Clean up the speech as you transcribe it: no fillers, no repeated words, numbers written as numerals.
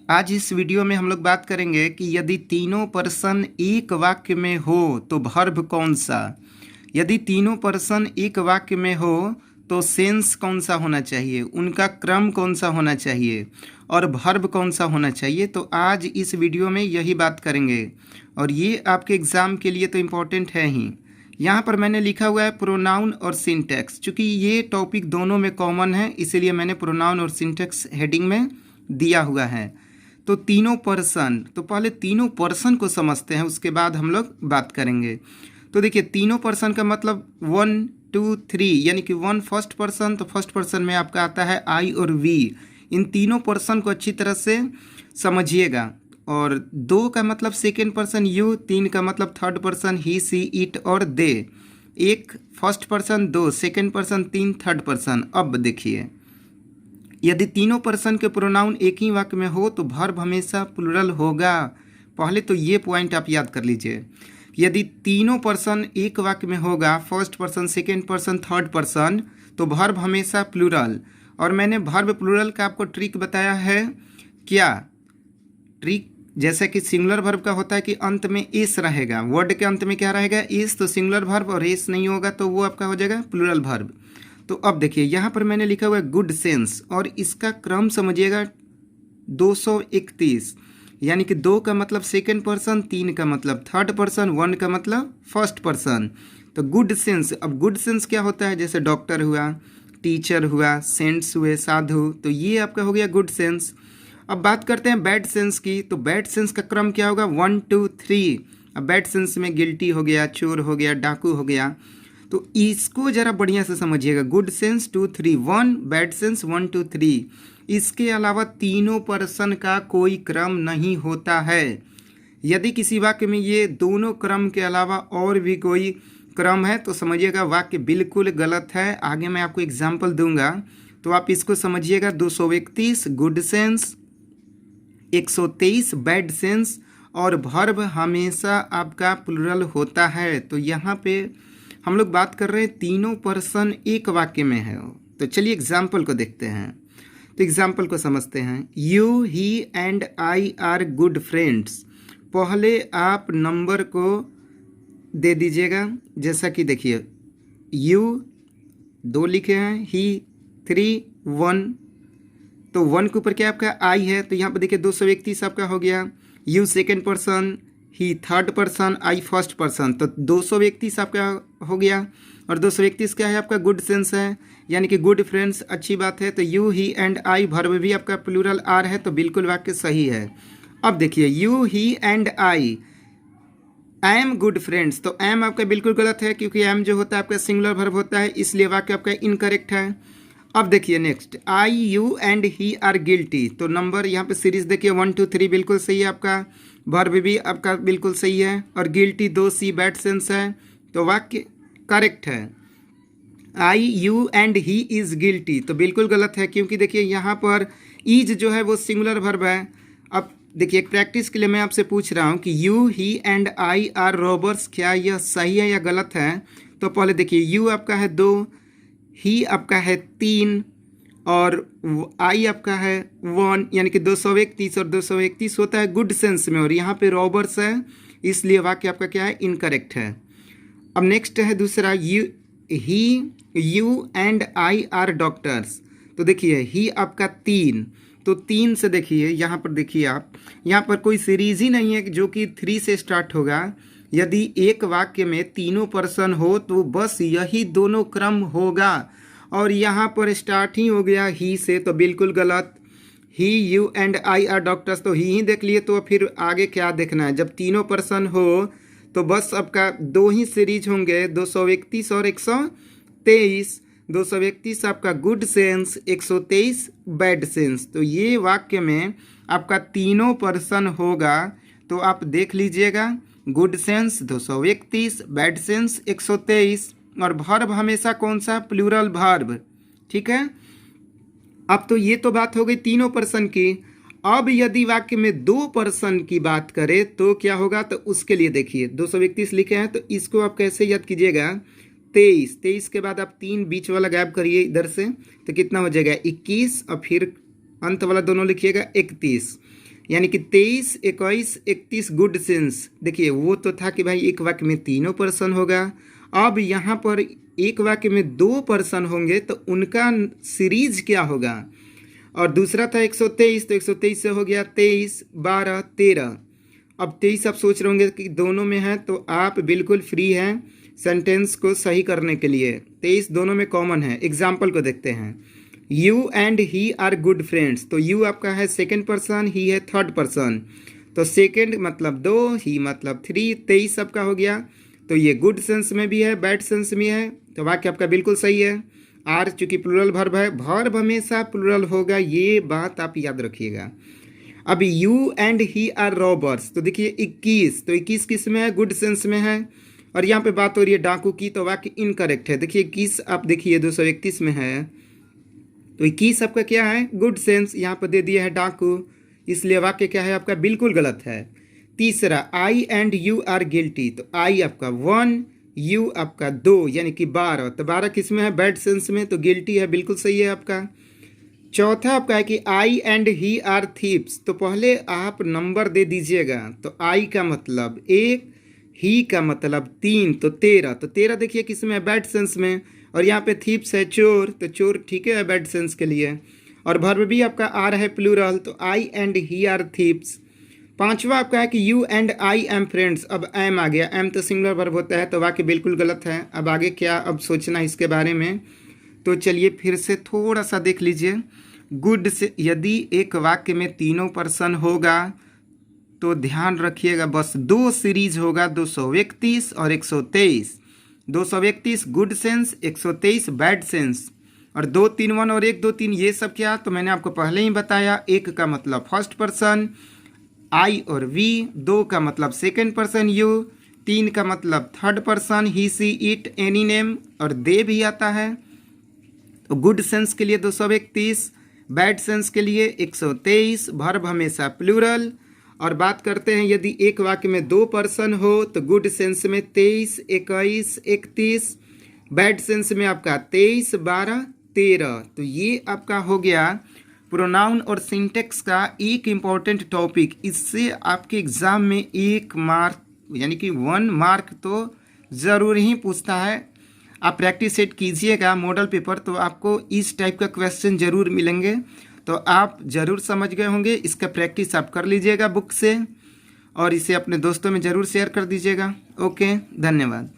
आज इस वीडियो में हम लोग बात करेंगे कि यदि तीनों पर्सन एक वाक्य में हो तो वर्ब कौन सा। यदि तीनों पर्सन एक वाक्य में हो तो सेंस कौन सा होना चाहिए, उनका क्रम कौन सा होना चाहिए और वर्ब कौन सा होना चाहिए। तो आज इस वीडियो में यही बात करेंगे और ये आपके एग्ज़ाम के लिए तो इम्पोर्टेंट है ही। यहाँ पर मैंने लिखा हुआ है प्रोनाउन और सिंटैक्स। चूँकि ये टॉपिक दोनों में कॉमन है इसीलिए मैंने प्रोनाउन और सिंटैक्स हेडिंग में दिया हुआ है। तो तीनों पर्सन, तो पहले तीनों पर्सन को समझते हैं, उसके बाद हम लोग बात करेंगे। तो देखिए तीनों पर्सन का मतलब 1 2 3 यानी कि वन फर्स्ट पर्सन, तो फर्स्ट पर्सन में आपका आता है आई और वी। इन तीनों पर्सन को अच्छी तरह से समझिएगा। और दो का मतलब सेकेंड पर्सन यू, तीन का मतलब third person he see it और दे। एक फर्स्ट पर्सन, दो सेकेंड पर्सन, तीन थर्ड पर्सन। अब देखिए यदि तीनों पर्सन के प्रोनाउन एक ही वाक्य में हो तो वर्ब हमेशा प्लूरल होगा। पहले तो ये पॉइंट आप याद कर लीजिए। यदि तीनों पर्सन एक वाक्य में होगा, first person second person third person, तो वर्ब हमेशा प्लूरल। और मैंने वर्ब प्लूरल का आपको ट्रिक बताया है। क्या ट्रिक? जैसे कि सिंगुलर वर्ब का होता है कि अंत में एस रहेगा, वर्ड के अंत में क्या रहेगा, एस, तो सिंगुलर वर्ब, और एस नहीं होगा तो वो आपका हो जाएगा प्लूरल वर्ब। तो अब देखिए यहाँ पर मैंने लिखा हुआ है गुड सेंस, और इसका क्रम समझिएगा 231, यानी कि दो का मतलब सेकेंड पर्सन, तीन का मतलब थर्ड पर्सन, वन का मतलब फर्स्ट पर्सन। तो गुड सेंस, अब गुड सेंस क्या होता है, जैसे डॉक्टर हुआ, टीचर हुआ, सेंट्स हुए, साधु, तो ये आपका हो गया गुड सेंस। अब बात करते हैं बैड सेंस की। तो बैड सेंस का क्रम क्या होगा, 1 2 3। अब बैड सेंस में गिल्टी हो गया, चोर हो गया, डाकू हो गया। तो इसको जरा बढ़िया से समझिएगा। Good sense 2 3 1, bad sense 1 2 3। इसके अलावा तीनों पर्सन का कोई क्रम नहीं होता है। यदि किसी वाक्य में ये दोनों क्रम के अलावा और भी कोई क्रम है तो समझिएगा वाक्य बिल्कुल गलत है। आगे मैं आपको एग्जाम्पल दूंगा तो आप इसको समझिएगा। 231 गुड सेंस, 123 बैड सेंस, और वर्ब हमेशा आपका प्लूरल होता है। तो यहाँ पे हम लोग बात कर रहे हैं तीनों पर्सन एक वाक्य में है। तो चलिए एग्जाम्पल को देखते हैं। तो एग्जाम्पल को समझते हैं। You, he and I are good friends. पहले आप नंबर को दे दीजिएगा। जैसा कि देखिए यू 2 लिखे हैं, ही 3 1, तो 1 के ऊपर क्या आपका आई है, तो यहाँ पर देखिए 231 आपका हो गया। You second person, he third person, I first person, तो 231 आपका हो गया। और 231 क्या है आपका, गुड सेंस है, यानी कि गुड फ्रेंड्स, अच्छी बात है। तो you, he and I, verb भी आपका प्लूरल आर है, तो बिल्कुल वाक्य सही है। अब देखिए you, he and I am good friends, तो एम आपका बिल्कुल गलत है क्योंकि एम जो होता है आपका सिंगुलर वर्ब होता है, इसलिए वाक्य आपका इनकरेक्ट है। अब देखिए next, I, you and he are guilty, तो नंबर यहाँ पे सीरीज देखिए 1 2 3 बिल्कुल सही है आपका। वर्ब भी आपका बिल्कुल सही है। और गिल्टी 2 सी बैड सेंस है, तो वाक्य करेक्ट है। I, you and he is guilty, तो बिल्कुल गलत है क्योंकि देखिए यहाँ पर इज जो है वो सिंगुलर वर्ब है। अब देखिए एक प्रैक्टिस के लिए मैं आपसे पूछ रहा हूँ कि you, he and I are robbers, क्या यह सही है या गलत है। तो पहले देखिए यू आपका है 2, ही आपका है 3, और आई आपका है 1, यानी कि 231, और 231 होता है गुड सेंस में, और यहाँ पे रॉबर्स है, इसलिए वाक्य आपका क्या है, इनकरेक्ट है। अब नेक्स्ट है दूसरा, he, you and I are doctors, तो देखिए ही आपका 3, तो 3 से देखिए यहाँ पर देखिए आप, यहाँ पर कोई सीरीज ही नहीं है जो कि 3 से स्टार्ट होगा। यदि एक वाक्य में तीनों पर्सन हो तो बस यही दोनों क्रम होगा, और यहाँ पर स्टार्ट ही हो गया ही से, तो बिल्कुल गलत। He, you and I are doctors, तो ही देख लिए, तो फिर आगे क्या देखना है। जब तीनों पर्सन हो तो बस आपका दो ही सीरीज होंगे, 231 और 123। 231 आपका गुड सेंस, 123 बैड सेंस, तो ये वाक्य में आपका तीनों पर्सन होगा। तो आप देख लीजिएगा, गुड सेंस 231, बैड सेंस 123, और वर्ब हमेशा कौन सा, प्लूरल वर्ब। ठीक है। अब तो ये तो बात हो गई तीनों पर्सन की। अब यदि वाक्य में दो पर्सन की बात करें तो क्या होगा, तो उसके लिए देखिए 231 लिखे हैं, तो इसको आप कैसे याद कीजिएगा, 23 के बाद आप 3 बीच वाला गैप करिए इधर से, तो कितना हो जाएगा 21, और फिर अंत वाला दोनों लिखिएगा 31। यानी कि 23, 21, 31 गुड सेंस। देखिए वो तो था कि भाई एक वाक्य में तीनों पर्सन होगा। अब यहाँ पर एक वाक्य में 2 पर्सन होंगे तो उनका सीरीज क्या होगा। और दूसरा था 123, तो 123 से हो गया 23, 12, 13। अब 23 आप सोच रहे होंगे कि दोनों में है, तो आप बिल्कुल फ्री हैं सेंटेंस को सही करने के लिए। 23 दोनों में कॉमन है। एग्जाम्पल को देखते हैं। You and he are good friends, तो यू आपका है सेकेंड पर्सन, ही है थर्ड पर्सन। तो सेकेंड मतलब 2, ही मतलब 3, 23 आपका हो गया। तो ये गुड सेंस में भी है, बैड सेंस में है, तो वाक्य आपका बिल्कुल सही है। आर चूंकि प्लूरल वर्ब है, वर्ब हमेशा प्लूरल होगा, ये बात आप याद रखिएगा। अब you and he are robbers, तो देखिए 21, तो 21 किस में है, गुड सेंस में है। और यहाँ पे बात हो रही है डाकू की, तो वाक्य इनकरेक्ट है। देखिए 21 आप देखिए 231 में है, तो 21 आपका क्या है, गुड सेंस। यहाँ पर दे दिया है डाकू, इसलिए वाक्य क्या है आपका बिल्कुल गलत है। तीसरा, आई एंड यू आर गिल्टी, तो आई आपका 1, यू आपका 2 यानी कि 12, तो 12 किस में है, बैड सेंस में, तो गिल्टी है, बिल्कुल सही है आपका। चौथा आपका है कि आई एंड ही आर थीप्स, तो पहले आप नंबर दे दीजिएगा। तो आई का मतलब 1, ही का मतलब 3, तो 13, तो 13 देखिए किस में है, बैड सेंस में। और यहाँ पे थीप्स है चोर, तो चोर ठीक है बैड सेंस के लिए। और वर्ब भी आपका आ रहा है प्लूरल, तो आई एंड ही आर थीप्स। पांचवा आपका है कि you and I am friends, अब एम आ गया, एम तो सिंगुलर वर्ब होता है, तो वाक्य बिल्कुल गलत है। अब आगे क्या अब सोचना इसके बारे में, तो चलिए फिर से थोड़ा सा देख लीजिए। गुड से यदि एक वाक्य में तीनों पर्सन होगा तो ध्यान रखिएगा बस 2 सीरीज होगा, 231 और 123। 231 गुड सेंस, 123 बैड सेंस। और 2, 3, 1 और 1, 2, 3 ये सब क्या, तो मैंने आपको पहले ही बताया। 1 का मतलब फर्स्ट पर्सन आई और वी, 2 का मतलब सेकेंड पर्सन यू, 3 का मतलब third person he see it any name, और दे भी आता है। तो गुड सेंस के लिए 231, बैड सेंस के लिए 123, वर्ब हमेशा प्लूरल। और बात करते हैं यदि एक वाक्य में 2 पर्सन हो तो गुड सेंस में 23, 21, 31, बैड सेंस में आपका 23, 12, 13। तो ये आपका हो गया प्रोनाउन और सिंटेक्स का एक इम्पॉर्टेंट टॉपिक। इससे आपके एग्जाम में 1 मार्क यानी कि 1 मार्क तो ज़रूर ही पूछता है। आप प्रैक्टिस सेट कीजिएगा मॉडल पेपर, तो आपको इस टाइप का क्वेश्चन ज़रूर मिलेंगे। तो आप ज़रूर समझ गए होंगे। इसका प्रैक्टिस आप कर लीजिएगा बुक से, और इसे अपने दोस्तों में ज़रूर शेयर कर दीजिएगा। ओके, धन्यवाद।